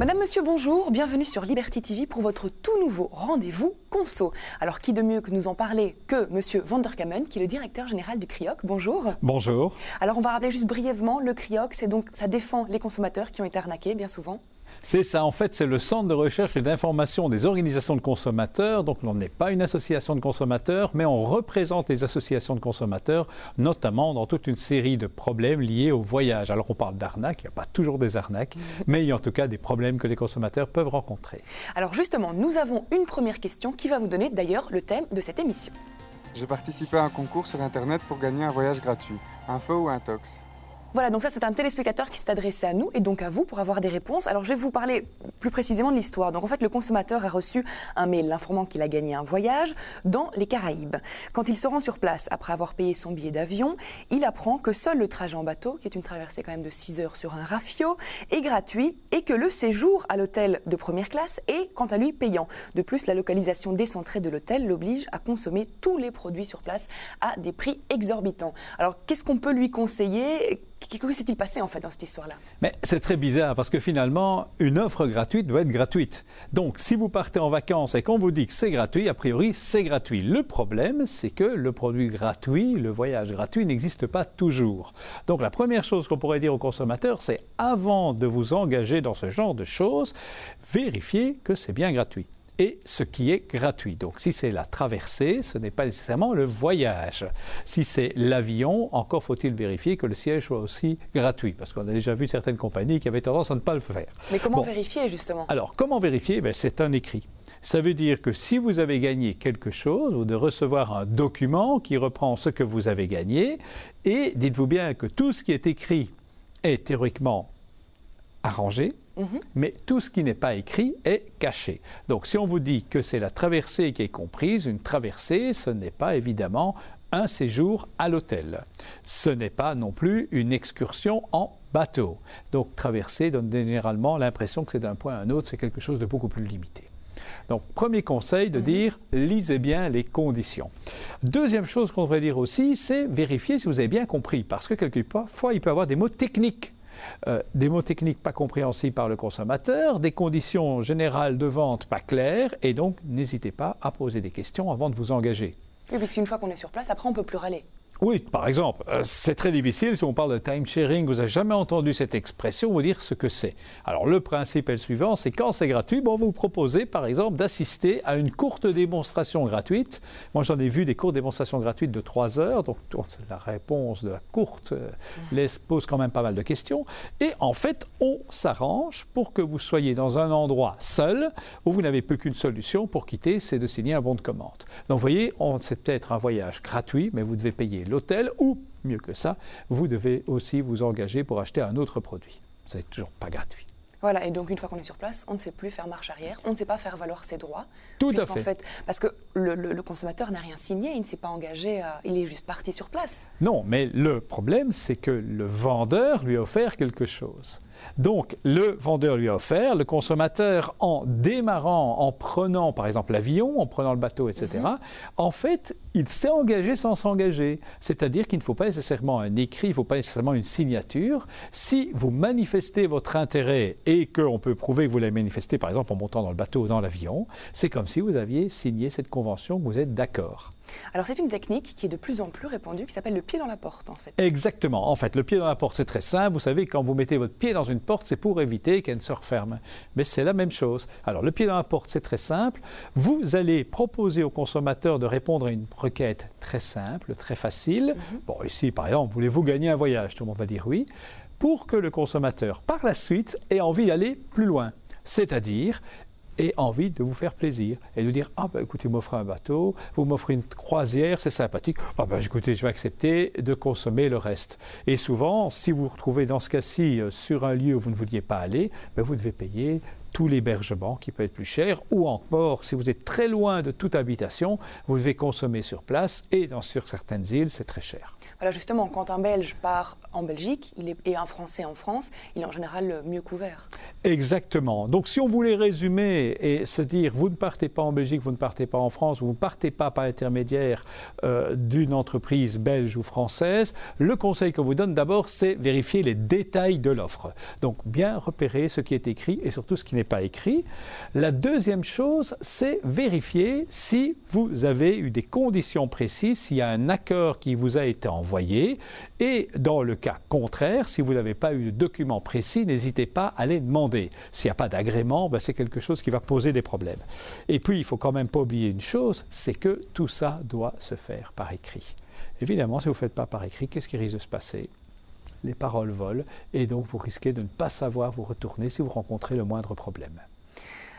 Madame, Monsieur, bonjour, bienvenue sur Liberty TV pour votre tout nouveau rendez-vous conso. Alors qui de mieux que nous en parler que Monsieur Van der Kamen, qui est le directeur général du CRIOC. Bonjour. Bonjour. Alors on va rappeler juste brièvement, le CRIOC, ça défend les consommateurs qui ont été arnaqués bien souvent. C'est ça, en fait, c'est le centre de recherche et d'information des organisations de consommateurs. Donc, on n'est pas une association de consommateurs, mais on représente les associations de consommateurs, notamment dans toute une série de problèmes liés au voyage. Alors, on parle d'arnaques, il n'y a pas toujours des arnaques, mais il y a en tout cas des problèmes que les consommateurs peuvent rencontrer. Alors, justement, nous avons une première question qui va vous donner d'ailleurs le thème de cette émission. J'ai participé à un concours sur Internet pour gagner un voyage gratuit. Un faux ou un tox? Voilà, donc ça c'est un téléspectateur qui s'est adressé à nous et donc à vous pour avoir des réponses. Alors je vais vous parler plus précisément de l'histoire. Donc en fait le consommateur a reçu un mail l'informant qu'il a gagné un voyage dans les Caraïbes. Quand il se rend sur place après avoir payé son billet d'avion, il apprend que seul le trajet en bateau, qui est une traversée quand même de 6 heures sur un rafio, est gratuit et que le séjour à l'hôtel de première classe est quant à lui payant. De plus, la localisation décentrée de l'hôtel l'oblige à consommer tous les produits sur place à des prix exorbitants. Alors qu'est-ce qu'on peut lui conseiller ? Que s'est-il passé en fait dans cette histoire-là? Mais c'est très bizarre parce que finalement, une offre gratuite doit être gratuite. Donc, si vous partez en vacances et qu'on vous dit que c'est gratuit, a priori, c'est gratuit. Le problème, c'est que le produit gratuit, le voyage gratuit, n'existe pas toujours. Donc, la première chose qu'on pourrait dire aux consommateurs, c'est avant de vous engager dans ce genre de choses, vérifiez que c'est bien gratuit. Et ce qui est gratuit. Donc, si c'est la traversée, ce n'est pas nécessairement le voyage. Si c'est l'avion, encore faut-il vérifier que le siège soit aussi gratuit, parce qu'on a déjà vu certaines compagnies qui avaient tendance à ne pas le faire. Mais comment vérifier, justement? Alors, comment vérifier? C'est un écrit. Ça veut dire que si vous avez gagné quelque chose, vous devez recevoir un document qui reprend ce que vous avez gagné, et dites-vous bien que tout ce qui est écrit est théoriquement arrangé, mais tout ce qui n'est pas écrit est caché. Donc, si on vous dit que c'est la traversée qui est comprise, une traversée, ce n'est pas évidemment un séjour à l'hôtel. Ce n'est pas non plus une excursion en bateau. Donc, traversée donne généralement l'impression que c'est d'un point à un autre, c'est quelque chose de beaucoup plus limité. Donc, premier conseil de dire, lisez bien les conditions. Deuxième chose qu'on devrait dire aussi, c'est vérifier si vous avez bien compris, parce que quelquefois, il peut y avoir des mots techniques. Des mots techniques pas compréhensibles par le consommateur, des conditions générales de vente pas claires, et donc n'hésitez pas à poser des questions avant de vous engager. Oui, parce qu'une fois qu'on est sur place, après on ne peut plus râler. Oui, par exemple, c'est très difficile, si on parle de time-sharing, vous n'avez jamais entendu cette expression, vous dire ce que c'est. Alors le principe est le suivant, c'est quand c'est gratuit, vous proposez par exemple d'assister à une courte démonstration gratuite. Moi j'en ai vu des courtes démonstrations gratuites de 3 heures, donc la réponse de la courte pose quand même pas mal de questions. Et en fait, on s'arrange pour que vous soyez dans un endroit seul, où vous n'avez plus qu'une solution pour quitter, c'est de signer un bon de commande. Donc vous voyez, c'est peut-être un voyage gratuit, mais vous devez payer l'hôtel ou, mieux que ça, vous devez aussi vous engager pour acheter un autre produit. Ce n'est toujours pas gratuit. Voilà, et donc une fois qu'on est sur place, on ne sait plus faire marche arrière, on ne sait pas faire valoir ses droits. Tout à fait. Parce que le consommateur n'a rien signé, il ne s'est pas engagé, il est juste parti sur place. Non, mais le problème, c'est que le vendeur lui a offert quelque chose. Donc, le vendeur lui a offert, le consommateur, en démarrant, en prenant par exemple l'avion, en prenant le bateau, etc., en fait, il s'est engagé sans s'engager. C'est-à-dire qu'il ne faut pas nécessairement un écrit, il ne faut pas nécessairement une signature. Si vous manifestez votre intérêt et qu'on peut prouver que vous l'avez manifesté, par exemple en montant dans le bateau ou dans l'avion, c'est comme si vous aviez signé cette convention, que vous êtes d'accord. Alors c'est une technique qui est de plus en plus répandue, qui s'appelle le pied dans la porte en fait. Exactement. En fait, le pied dans la porte, c'est très simple. Vous savez, quand vous mettez votre pied dans une porte, c'est pour éviter qu'elle ne se referme. Mais c'est la même chose. Alors, le pied dans la porte, c'est très simple. Vous allez proposer au consommateur de répondre à une requête très simple, très facile. Bon, ici, par exemple, voulez-vous gagner un voyage? Tout le monde va dire oui. Pour que le consommateur, par la suite, ait envie d'aller plus loin. C'est-à-dire et envie de vous faire plaisir et de dire « Ah, écoutez, vous m'offrez un bateau, vous m'offrez une croisière, c'est sympathique. Ah, écoutez, je vais accepter de consommer le reste. » Et souvent, si vous vous retrouvez dans ce cas-ci sur un lieu où vous ne vouliez pas aller, vous devez payer tout l'hébergement qui peut être plus cher, ou encore, si vous êtes très loin de toute habitation, vous devez consommer sur place, et sur certaines îles, c'est très cher. Voilà, justement, quand un Belge part en Belgique et un Français en France, il est en général mieux couvert. Exactement. Donc, si on voulait résumer et se dire, vous ne partez pas en Belgique, vous ne partez pas en France, vous ne partez pas par l'intermédiaire d'une entreprise belge ou française, le conseil qu'on vous donne d'abord, c'est vérifier les détails de l'offre. Donc, bien repérer ce qui est écrit et surtout ce qui n'est pas écrit. La deuxième chose, c'est vérifier si vous avez eu des conditions précises, s'il y a un accord qui vous a été envoyé. Et dans le cas contraire, si vous n'avez pas eu de document précis, n'hésitez pas à les demander. S'il n'y a pas d'agrément, c'est quelque chose qui va poser des problèmes. Et puis, il ne faut quand même pas oublier une chose, c'est que tout ça doit se faire par écrit. Évidemment, si vous ne faites pas par écrit, qu'est-ce qui risque de se passer ? Les paroles volent et donc vous risquez de ne pas savoir vous retourner si vous rencontrez le moindre problème.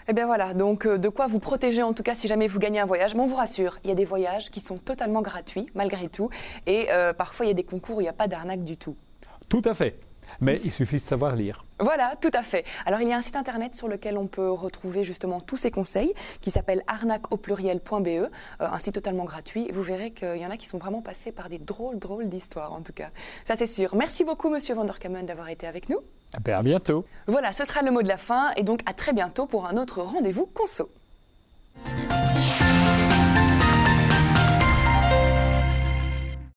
Eh bien voilà, donc de quoi vous protéger en tout cas si jamais vous gagnez un voyage. Mais on vous rassure, il y a des voyages qui sont totalement gratuits malgré tout et parfois il y a des concours où il n'y a pas d'arnaque du tout. Tout à fait, mais il suffit de savoir lire. Voilà, tout à fait. Alors il y a un site internet sur lequel on peut retrouver justement tous ces conseils qui s'appelle arnaqueaupluriel.be, un site totalement gratuit. Vous verrez qu'il y en a qui sont vraiment passés par des drôles d'histoires en tout cas. Ça c'est sûr. Merci beaucoup Monsieur Van der Kammen d'avoir été avec nous. À bientôt. Voilà, ce sera le mot de la fin et donc à très bientôt pour un autre rendez-vous conso.